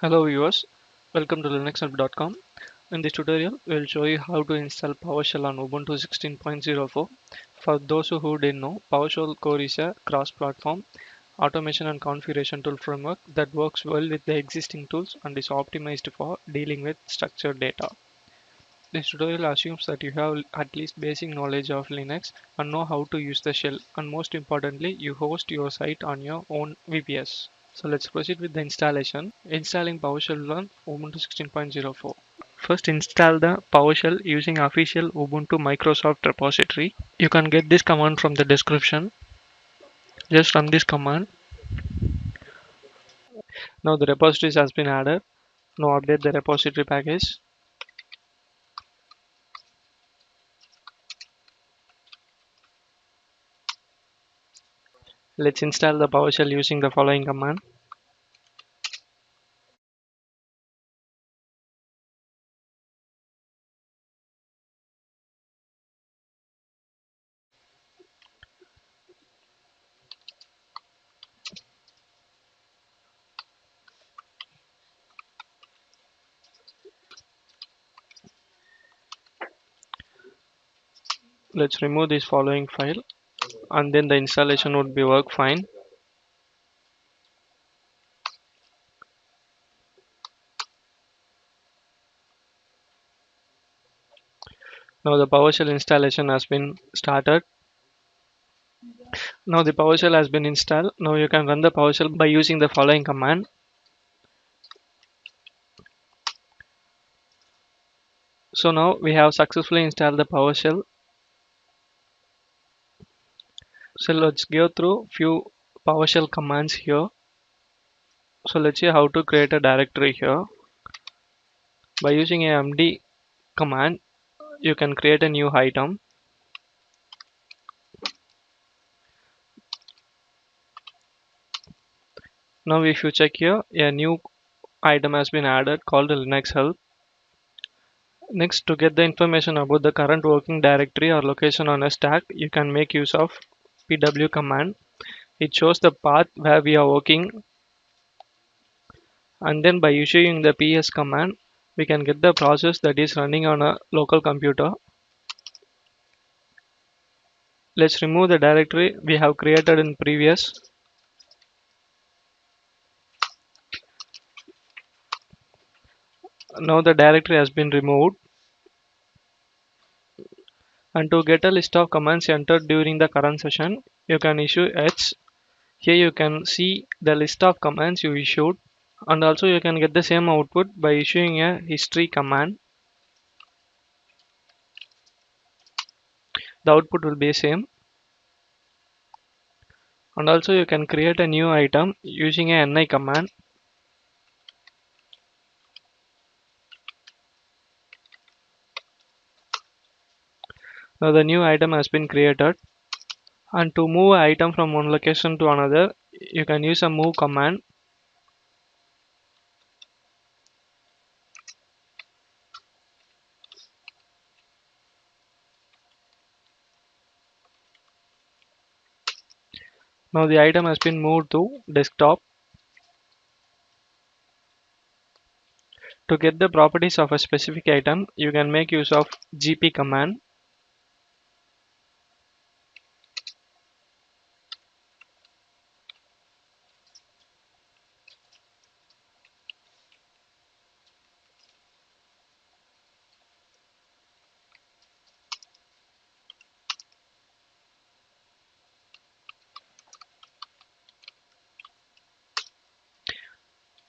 Hello viewers, welcome to linuxhelp.com. In this tutorial, we will show you how to install PowerShell on Ubuntu 16.04. For those who didn't know, PowerShell Core is a cross-platform automation and configuration tool framework that works well with the existing tools and is optimized for dealing with structured data. This tutorial assumes that you have at least basic knowledge of Linux and know how to use the shell, and most importantly, you host your site on your own VPS. So let's proceed with the installation. Installing PowerShell on Ubuntu 16.04. First, install the PowerShell using official Ubuntu Microsoft repository. You can get this command from the description. Just run this command. Now the repository has been added. Now update the repository package. Let's install the PowerShell using the following command. Let's remove this following file and then the installation would be work fine. Now the PowerShell installation has been started. Now the PowerShell has been installed. Now you can run the PowerShell by using the following command. So now we have successfully installed the PowerShell. So let's go through few PowerShell commands here. So let's see how to create a directory here. By using a md command, you can create a new item. Now if you check here, a new item has been added called Linux help. Next, to get the information about the current working directory or location on a stack, you can make use of pw command. It shows the path where we are working, and then by issuing the ps command, we can get the process that is running on a local computer. Let's remove the directory we have created in previous. Now the directory has been removed. And to get a list of commands entered during the current session, you can issue H. Here you can see the list of commands you issued, and also you can get the same output by issuing a history command. The output will be same. And also you can create a new item using a ni command. Now the new item has been created. And to move an item from one location to another, you can use a move command. Now the item has been moved to desktop. To get the properties of a specific item, you can make use of gp command.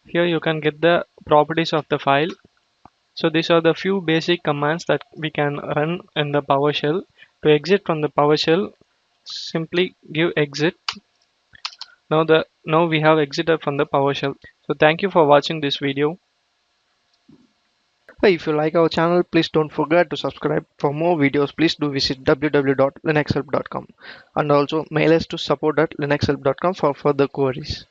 Here you can get the properties of the file. So these are the few basic commands that we can run in the PowerShell. To exit from the PowerShell, simply give exit. Now we have exited from the PowerShell. So thank you for watching this video. If you like our channel, please don't forget to subscribe. For more videos, please do visit www.linuxhelp.com and also mail us to support@linuxhelp.com for further queries.